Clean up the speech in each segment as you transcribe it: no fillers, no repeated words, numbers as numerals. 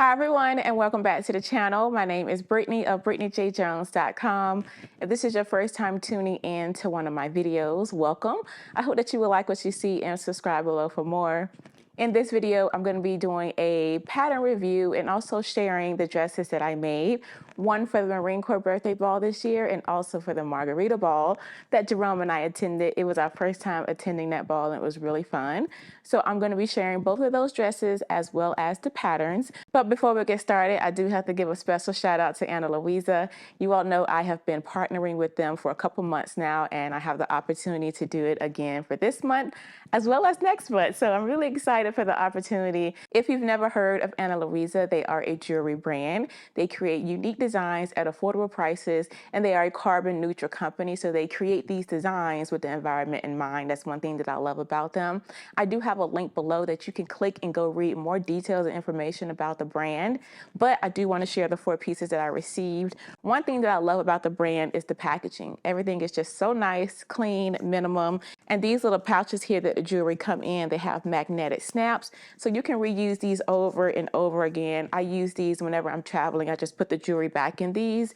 Hi everyone, and welcome back to the channel. My name is Brittany of BrittanyJJones.com. If this is your first time tuning in to one of my videos, welcome. I hope that you will like what you see and subscribe below for more. In this video, I'm going to be doing a pattern review and also sharing the dresses that I made. One for the Marine Corps birthday ball this year and also for the Margarita Ball that Jerome and I attended. It was our first time attending that ball and it was really fun. So I'm going to be sharing both of those dresses as well as the patterns. But before we get started, I do have to give a special shout out to Ana Luisa. You all know I have been partnering with them for a couple months now, and I have the opportunity to do it again for this month as well as next month. So I'm really excited for the opportunity. If you've never heard of Ana Luisa, they are a jewelry brand. They create unique designs at affordable prices, and they are a carbon neutral company. So they create these designs with the environment in mind. That's one thing that I love about them. I do have a link below that you can click and go read more details and information about the brand, but I do want to share the 4 pieces that I received. One thing that I love about the brand is the packaging. Everything is just so nice, clean, minimum, and these little pouches here that the jewelry come in, they have magnetic snaps, so you can reuse these over and over again. I use these whenever I'm traveling. I just put the jewelry back in these,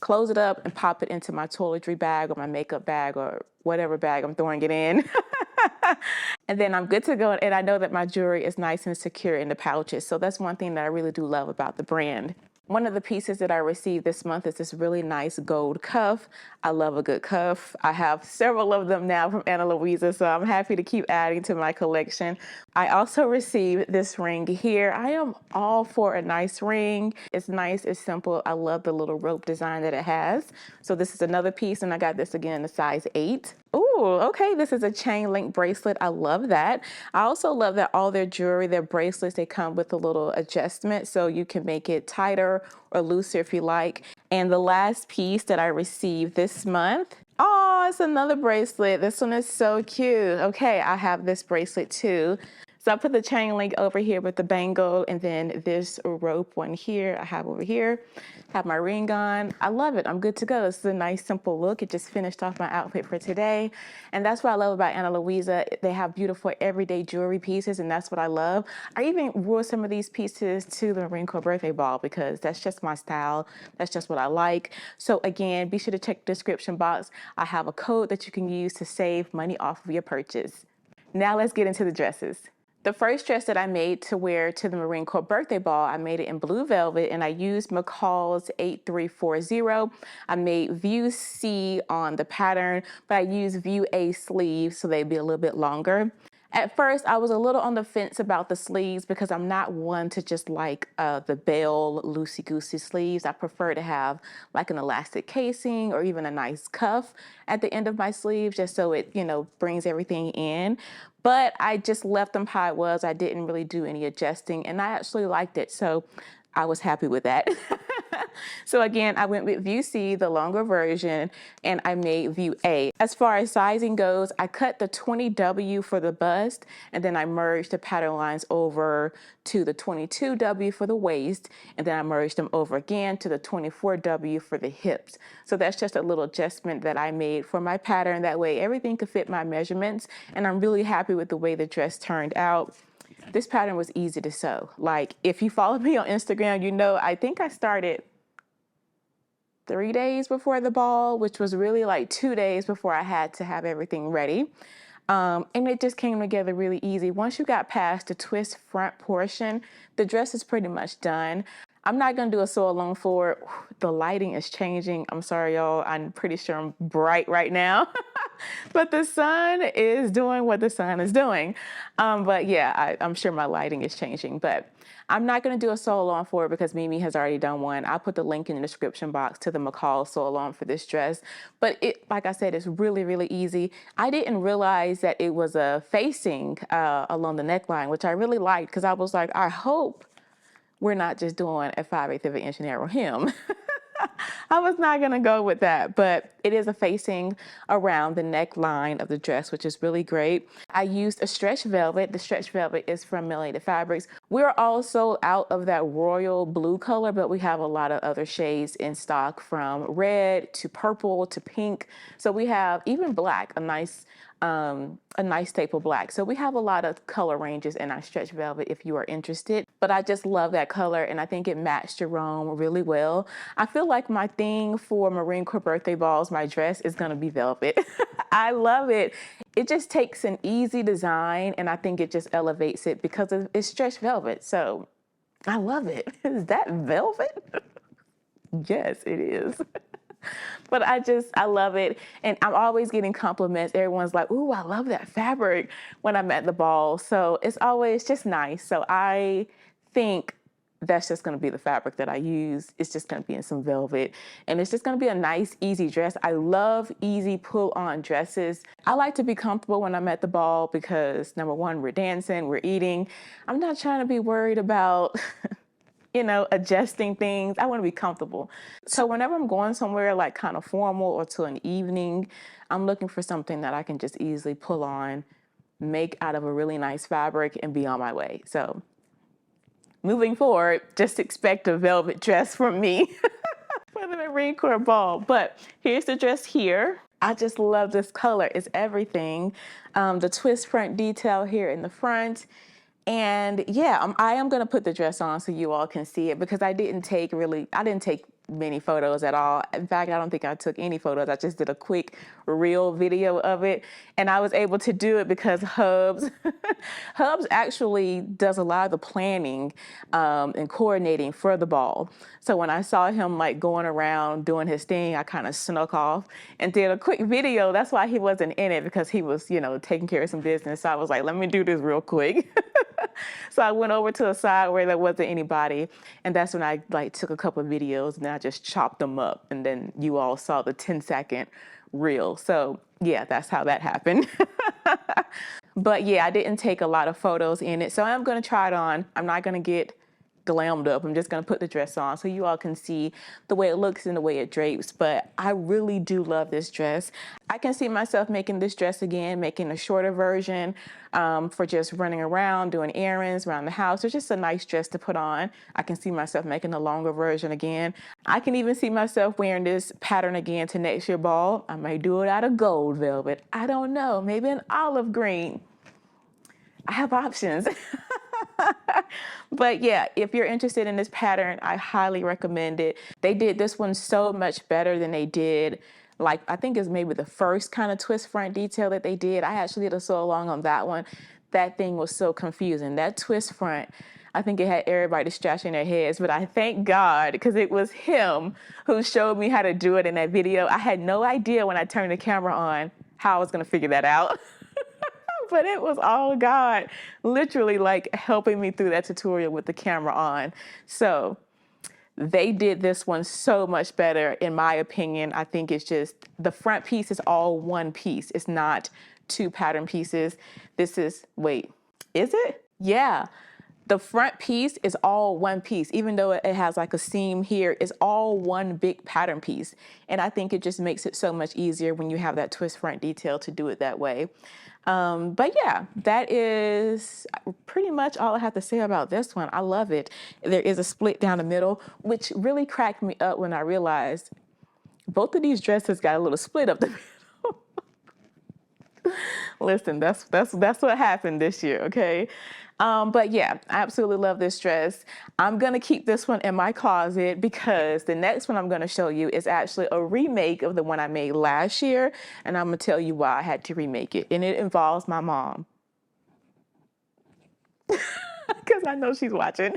close it up, and pop it into my toiletry bag or my makeup bag or whatever bag I'm throwing it in. And then I'm good to go. And I know that my jewelry is nice and secure in the pouches. So that's one thing that I really do love about the brand. One of the pieces that I received this month is this really nice gold cuff. I love a good cuff. I have several of them now from Ana Luisa, so I'm happy to keep adding to my collection. I also received this ring here. I am all for a nice ring. It's nice, it's simple. I love the little rope design that it has. So this is another piece, and I got this again in a size 8. Ooh, okay, this is a chain link bracelet. I love that. I also love that all their jewelry, their bracelets, they come with a little adjustment so you can make it tighter or looser if you like. And the last piece that I received this month, oh, it's another bracelet. This one is so cute. Okay, I have this bracelet too. So I put the chain link over here with the bangle, and then this rope one here I have over here. Have my ring on. I love it. I'm good to go. It's a nice, simple look. It just finished off my outfit for today. And that's what I love about Ana Luisa. They have beautiful everyday jewelry pieces, and that's what I love. I even wore some of these pieces to the Marine Corps birthday ball because that's just my style. That's just what I like. So again, be sure to check the description box. I have a code that you can use to save money off of your purchase. Now let's get into the dresses. The first dress that I made to wear to the Marine Corps birthday ball, I made it in blue velvet, and I used McCall's 8340. I made view C on the pattern, but I used view A sleeves so they'd be a little bit longer. At first, I was a little on the fence about the sleeves because I'm not one to just like the bell loosey-goosey sleeves. I prefer to have like an elastic casing or even a nice cuff at the end of my sleeves just so it, brings everything in. But I just left them how it was. I didn't really do any adjusting, and I actually liked it. So I was happy with that. So again, I went with view C, the longer version, and I made view A. As far as sizing goes, I cut the 20W for the bust, and then I merged the pattern lines over to the 22W for the waist, and then I merged them over again to the 24W for the hips. So that's just a little adjustment that I made for my pattern. That way everything could fit my measurements, and I'm really happy with the way the dress turned out. This pattern was easy to sew. Like, if you follow me on Instagram, I think I started 3 days before the ball, which was really like 2 days before I had to have everything ready. And it just came together really easy. Once you got past the twist front portion, the dress is pretty much done. I'm not gonna do a sew along for it. The lighting is changing. I'm sorry, y'all. I'm pretty sure I'm bright right now. But the sun is doing what the sun is doing. But yeah, I'm sure my lighting is changing. But I'm not going to do a sew along for it because Mimi has already done one. I'll put the link in the description box to the McCall sew along for this dress. But it, like I said, it's really, really easy. I didn't realize that it was a facing along the neckline, which I really liked because I was like, I hope we're not just doing a 5/8 of an inch narrow hem. I was not going to go with that, but it is a facing around the neckline of the dress, which is really great. I used a stretch velvet. The stretch velvet is from Melanated Fabrics. We're also out of that royal blue color, but we have a lot of other shades in stock, from red to purple to pink. So we have even black, a nice staple black. So we have a lot of color ranges in our stretch velvet if you are interested. but I just love that color, and I think it matched Jerome really well. I feel like my thing for Marine Corps birthday balls, my dress, is gonna be velvet. I love it. It just takes an easy design, and I think it just elevates it because it's stretched velvet. So I love it. Is that velvet? Yes, it is. But I love it. And I'm always getting compliments. Everyone's like, ooh, I love that fabric when I'm at the ball. So it's always just nice. So I think that's just going to be the fabric that I use. It's just going to be in some velvet. And it's just going to be a nice, easy dress. I love easy pull-on dresses. I like to be comfortable when I'm at the ball because, number one, we're dancing, we're eating. I'm not trying to be worried about adjusting things. I want to be comfortable. So whenever I'm going somewhere like kind of formal or to an evening, I'm looking for something that I can just easily pull on, make out of a really nice fabric, and be on my way. So moving forward, just expect a velvet dress from me for the Marine Corps ball. But here's the dress here. I just love this color. It's everything. The twist front detail here in the front. And yeah, I am going to put the dress on so you all can see it because I didn't take many photos at all. In fact, I don't think I took any photos. I just did a quick reel video of it. And I was able to do it because Hubs actually does a lot of the planning and coordinating for the ball. So when I saw him like going around doing his thing, I kind of snuck off and did a quick video. That's why he wasn't in it, because he was, taking care of some business. So I was like, let me do this real quick. So I went over to the side where there wasn't anybody, and that's when I took a couple of videos, and then I just chopped them up, and then you all saw the 10-second reel. So yeah, that's how that happened. But yeah, I didn't take a lot of photos in it, so I'm gonna try it on. I'm not gonna get glammed up. I'm just gonna put the dress on so you all can see the way it looks and the way it drapes. But I really do love this dress. I can see myself making this dress again, making a shorter version for just running around, doing errands around the house. It's just a nice dress to put on. I can see myself making a longer version again. I can even see myself wearing this pattern again to next year's ball. I may do it out of gold velvet. I don't know, maybe an olive green. I have options. But yeah, if you're interested in this pattern, I highly recommend it. They did this one so much better than they did, I think it's maybe the first kind of twist front detail that they did. I actually did a sew along on that one. That thing was so confusing. That twist front, I think it had everybody scratching their heads, but I thank God because it was him who showed me how to do it in that video. I had no idea when I turned the camera on how I was gonna figure that out. But it was all God, literally helping me through that tutorial with the camera on. So they did this one so much better, in my opinion. I think it's just, the front piece is all one piece. It's not two pattern pieces. This is, wait, is it? Yeah. The front piece is all one piece, even though it has a seam here, it's all one big pattern piece. And I think it just makes it so much easier when you have that twist front detail to do it that way. But yeah, that is pretty much all I have to say about this one. I love it. There is a split down the middle, which really cracked me up when I realized both of these dresses got a little split up the middle. Listen, that's what happened this year, okay? But yeah, I absolutely love this dress. I'm gonna keep this one in my closet because the next one I'm gonna show you is actually a remake of the one I made last year, and I'm gonna tell you why I had to remake it. And it involves my mom. Because I know she's watching.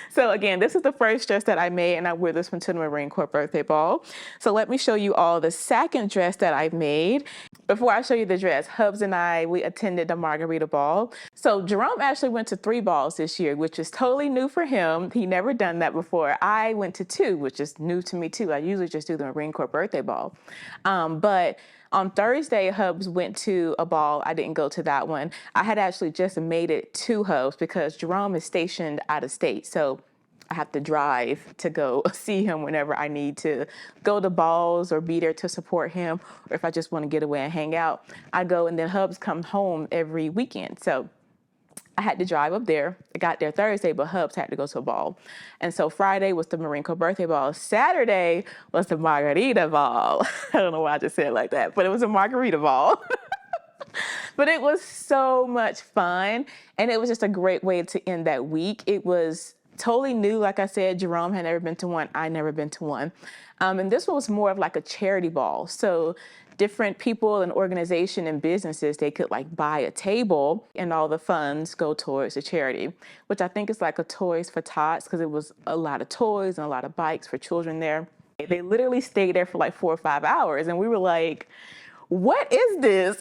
So again, this is the first dress that I made, and I wear this one to the Marine Corps birthday ball. So let me show you all the second dress that I've made. Before I show you the dress, Hubs and I, we attended the Margarita Ball. So Jerome actually went to 3 balls this year, which is totally new for him. He never done that before. I went to 2, which is new to me too. I usually just do the Marine Corps birthday ball. But on Thursday, Hubs went to a ball. I didn't go to that one. I had actually just made it to Hubs because Jerome is stationed out of state. So I have to drive to go see him whenever I need to go to balls or be there to support him. Or if I just want to get away and hang out, I go, and then Hubs comes home every weekend. So I had to drive up there. I got there Thursday, but Hubs had to go to a ball. And so Friday was the Marine Corps birthday ball. Saturday was the Margarita Ball. I don't know why I just said it like that, but it was a Margarita Ball. But it was so much fun. And it was just a great way to end that week. It was totally new. Like I said, Jerome had never been to one. I never been to one. And this one was more of like a charity ball. So different people and organization and businesses, they could like buy a table and all the funds go towards the charity, which I think is like a Toys for Tots, because it was a lot of toys and a lot of bikes for children there. They literally stayed there for like 4 or 5 hours. And we were like, what is this?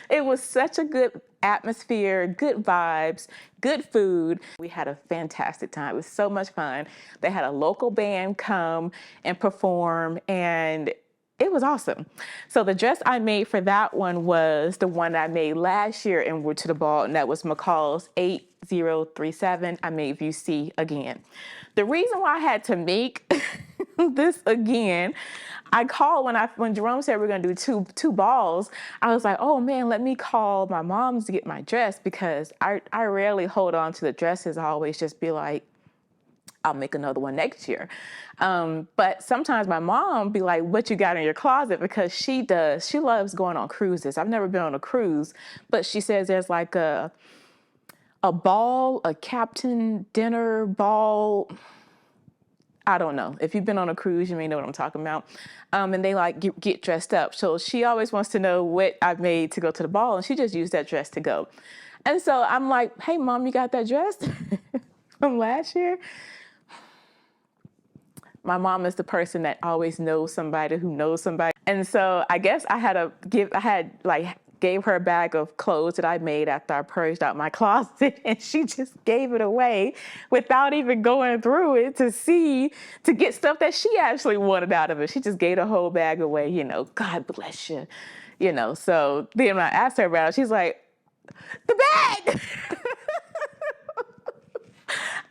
It was such a good atmosphere, good vibes, good food. We had a fantastic time. It was so much fun. They had a local band come and perform, and it was awesome. So the dress I made for that one was the one I made last year in Wood to the Ball, and that was McCall's 8037. I made View C again. The reason why I had to make this again, I called when Jerome said we're gonna do two balls. I was like, oh man, let me call my mom's to get my dress, because I rarely hold on to the dresses. I always just be like, I'll make another one next year. But sometimes my mom be like, what you got in your closet? Because she loves going on cruises. I've never been on a cruise, but she says there's like a ball, a captain dinner ball. I don't know. If you've been on a cruise, you may know what I'm talking about. And they like get dressed up. So she always wants to know what I've made to go to the ball, and she just used that dress to go. And so I'm like, hey mom, you got that dress from last year? My mom is the person that always knows somebody who knows somebody. And so I guess gave her a bag of clothes that I made after I purged out my closet, and she just gave it away without even going through it to get stuff that she actually wanted out of it. She just gave the whole bag away, God bless you, So then when I asked her about it, she's like, the bag.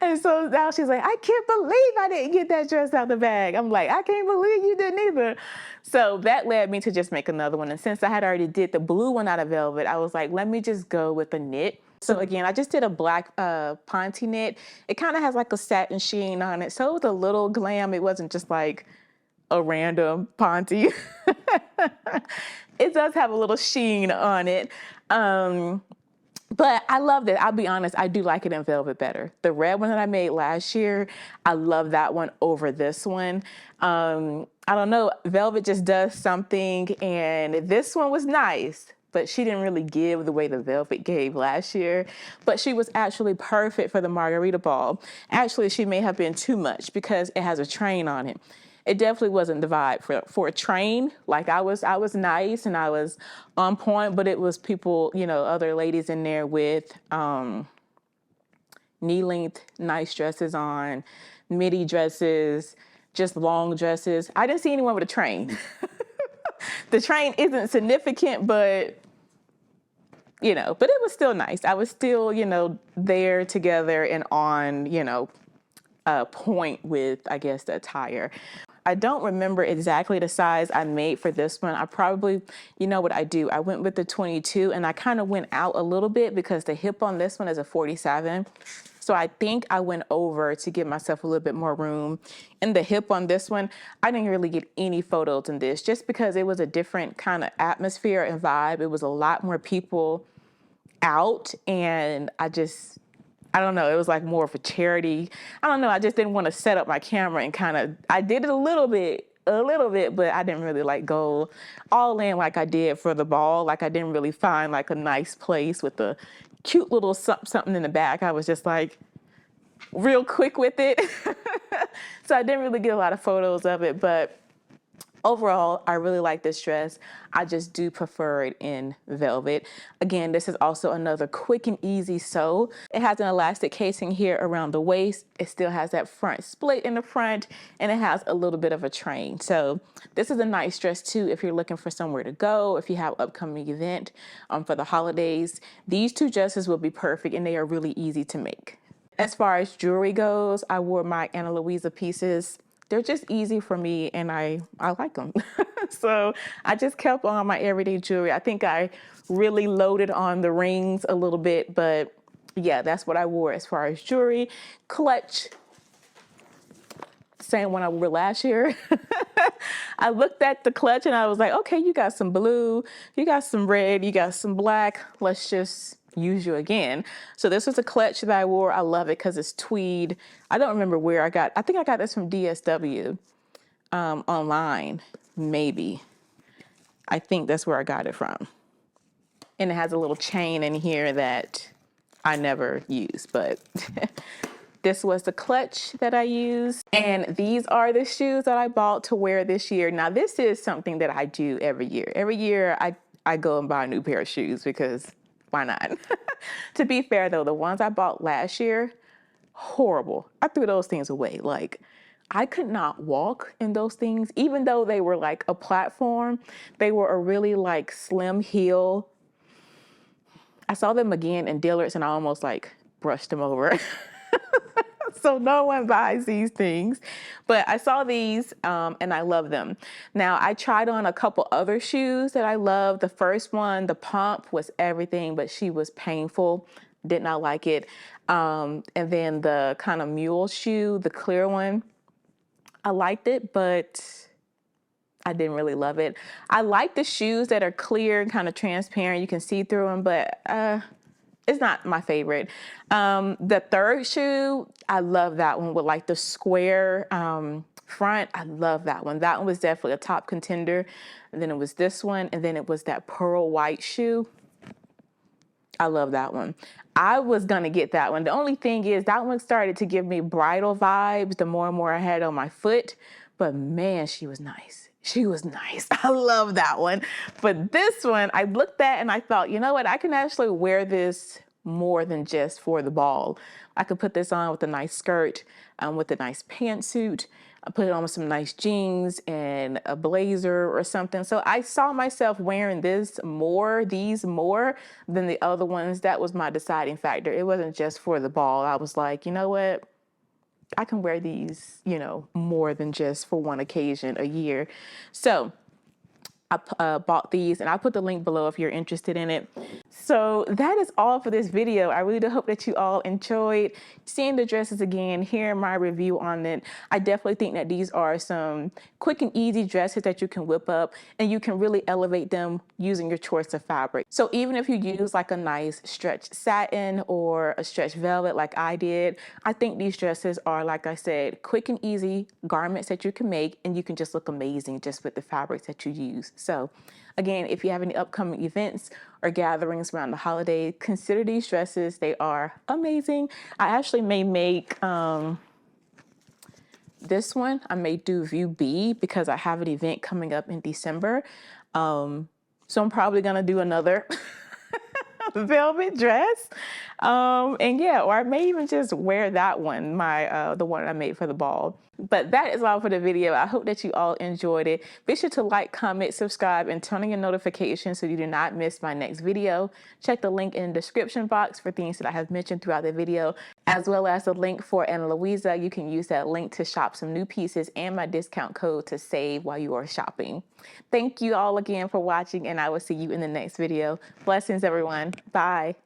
And so now she's like, I can't believe I didn't get that dress out the bag. I'm like, I can't believe you didn't either. So that led me to just make another one. And since I had already did the blue one out of velvet, I was like, let me just go with a knit. So again, I just did a black ponte knit. It kind of has like a satin sheen on it. So it was a little glam. It wasn't just like a random ponte. It does have a little sheen on it. But I loved it. I'll be honest, I do like it in velvet better. The red one that I made last year, I love that one over this one. I don't know, velvet just does something, and this one was nice, but she didn't really give the way the velvet gave last year. But she was actually perfect for the Margarita Ball. Actually, she may have been too much because it has a train on it. It definitely wasn't the vibe for a train. Like I was nice and I was on point, but it was people, other ladies in there with knee-length nice dresses on, midi dresses, just long dresses. I didn't see anyone with a train. The train isn't significant, but but it was still nice. I was still, there together and on, point with, I guess, the attire. I don't remember exactly the size I made for this one. I probably, what I do? I went with the 22, and I kind of went out a little bit because the hip on this one is a 47. So I think I went over to give myself a little bit more room. And the hip on this one, I didn't really get any photos in this just because it was a different kind of atmosphere and vibe. It was a lot more people out, and I don't know, it was like more of a charity. I don't know, I just didn't want to set up my camera and I did it a little bit, but I didn't really like go all in like I did for the ball. Like I didn't really find like a nice place with a cute little something in the back. I was just like real quick with it. So I didn't really get a lot of photos of it, but overall, I really like this dress. I just do prefer it in velvet. Again, this is also another quick and easy sew. It has an elastic casing here around the waist. It still has that front split in the front, and it has a little bit of a train. So this is a nice dress too if you're looking for somewhere to go, if you have an upcoming event for the holidays. These two dresses will be perfect, and they are really easy to make. As far as jewelry goes, I wore my Ana Luisa pieces. They're just easy for me, and I like them. So I just kept on my everyday jewelry. I think I really loaded on the rings a little bit, but yeah, that's what I wore as far as jewelry. Clutch, same one I wore last year. I looked at the clutch and I was like, okay, you got some blue, you got some red, you got some black. Let's just use you again. So this was a clutch that I wore. I love it because it's tweed. I don't remember where I think I got this from DSW online, maybe. I think that's where I got it from. And it has a little chain in here that I never use, but this was the clutch that I used. And these are the shoes that I bought to wear this year. Now, this is something that I do every year. Every year I go and buy a new pair of shoes because why not? To be fair though, the ones I bought last year, horrible. I threw those things away. Like, I could not walk in those things, even though they were like a platform. They were a really like slim heel. I saw them again in Dillard's and I almost like brushed them over. So no one buys these things, but I saw these and I love them. Now I tried on a couple other shoes that I love. The first one, the pump, was everything, but she was painful. Did not like it. And then the kind of mule shoe, the clear one, I liked it, but I didn't really love it. I like the shoes that are clear and kind of transparent. You can see through them, but it's not my favorite. The third shoe, I love that one with like the square front. I love that one. That one was definitely a top contender. And then it was this one, and then it was that pearl white shoe. I love that one. I was gonna get that one. The only thing is that one started to give me bridal vibes the more and more I had on my foot. But man, she was nice. She was nice. I love that one. But this one, I looked at and I thought, you know what? I can actually wear this more than just for the ball. I could put this on with a nice skirt, with a nice pantsuit. I put it on with some nice jeans and a blazer or something. So I saw myself wearing these more than the other ones. That was my deciding factor. It wasn't just for the ball. I was like, you know what? I can wear these, you know, more than just for one occasion a year. So I bought these and I'll put the link below if you're interested in it. So that is all for this video. I really do hope that you all enjoyed seeing the dresses again, hearing my review on it. I definitely think that these are some quick and easy dresses that you can whip up and you can really elevate them using your choice of fabric. So even if you use like a nice stretched satin or a stretched velvet like I did, I think these dresses are, like I said, quick and easy garments that you can make and you can just look amazing just with the fabrics that you use. So again, if you have any upcoming events or gatherings around the holiday, consider these dresses. They are amazing. I actually may make this one. I may do view B because I have an event coming up in December. So I'm probably gonna do another velvet dress. And yeah, or I may even just wear that one, the one I made for the ball. But that is all for the video. I hope that you all enjoyed it. Be sure to like, comment, subscribe, and turn on your notifications so you do not miss my next video. Check the link in the description box for things that I have mentioned throughout the video, as well as the link for Ana Luisa. You can use that link to shop some new pieces and my discount code to save while you are shopping. Thank you all again for watching, and I will see you in the next video. Blessings, everyone. Bye.